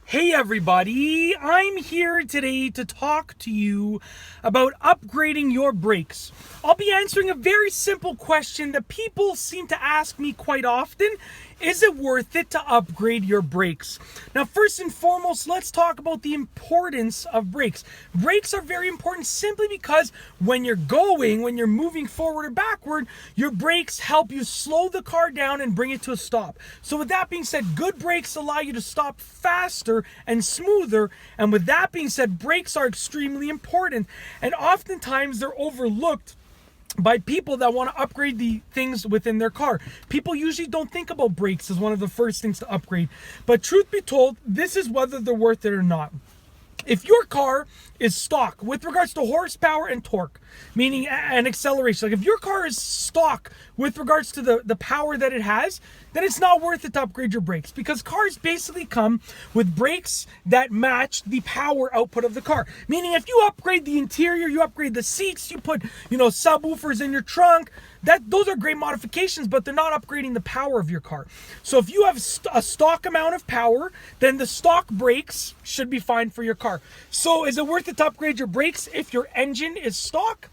Hey everybody, I'm here today to talk to you about upgrading your brakes. I'll be answering a very simple question that people seem to ask me quite often. Is it worth it to upgrade your brakes? Now, first and foremost, let's talk about the importance of brakes. Brakes are very important simply because when you're moving forward or backward, your brakes help you slow the car down and bring it to a stop. So with that being said, good brakes allow you to stop faster and smoother. And with that being said, brakes are extremely important. And oftentimes they're overlooked by people that want to upgrade the things within their car. People usually don't think about brakes as one of the first things to upgrade. But truth be told, this is whether they're worth it or not. If your car is stock with regards to horsepower and torque, meaning and acceleration, like if your car is stock with regards to the power that it has, then it's not worth it to upgrade your brakes, because cars basically come with brakes that match the power output of the car. Meaning if you upgrade the interior, you upgrade the seats, you put, subwoofers in your trunk, those are great modifications, but they're not upgrading the power of your car. So if you have a stock amount of power, then the stock brakes should be fine for your car. So is it worth it to upgrade your brakes if your engine is stock?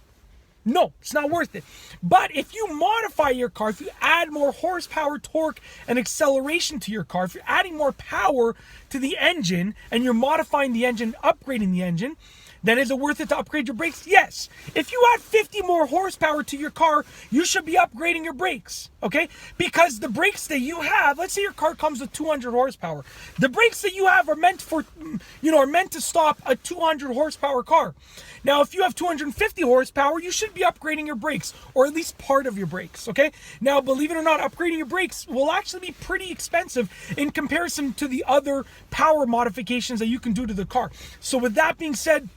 No, it's not worth it. But if you modify your car, if you add more horsepower, torque, and acceleration to your car, if you're adding more power to the engine and you're modifying the engine, upgrading the engine, then is it worth it to upgrade your brakes? Yes. If you add 50 more horsepower to your car, you should be upgrading your brakes, okay? Because the brakes that you have, let's say your car comes with 200 horsepower. The brakes that you have are meant to stop a 200 horsepower car. Now, if you have 250 horsepower, you should be upgrading your brakes, or at least part of your brakes, okay? Now, believe it or not, upgrading your brakes will actually be pretty expensive in comparison to the other power modifications that you can do to the car. So with that being said,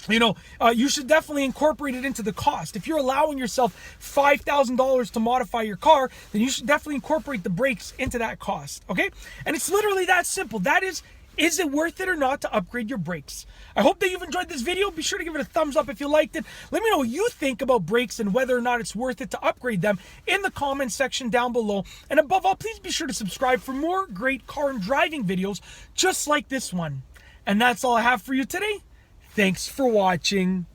you should definitely incorporate it into the cost. If you're allowing yourself $5,000 to modify your car, then you should definitely incorporate the brakes into that cost, okay? And it's literally that simple. That is it worth it or not to upgrade your brakes? I hope that you've enjoyed this video. Be sure to give it a thumbs up if you liked it. Let me know what you think about brakes and whether or not it's worth it to upgrade them in the comment section down below. And above all, please be sure to subscribe for more great car and driving videos just like this one. And that's all I have for you today. Thanks for watching.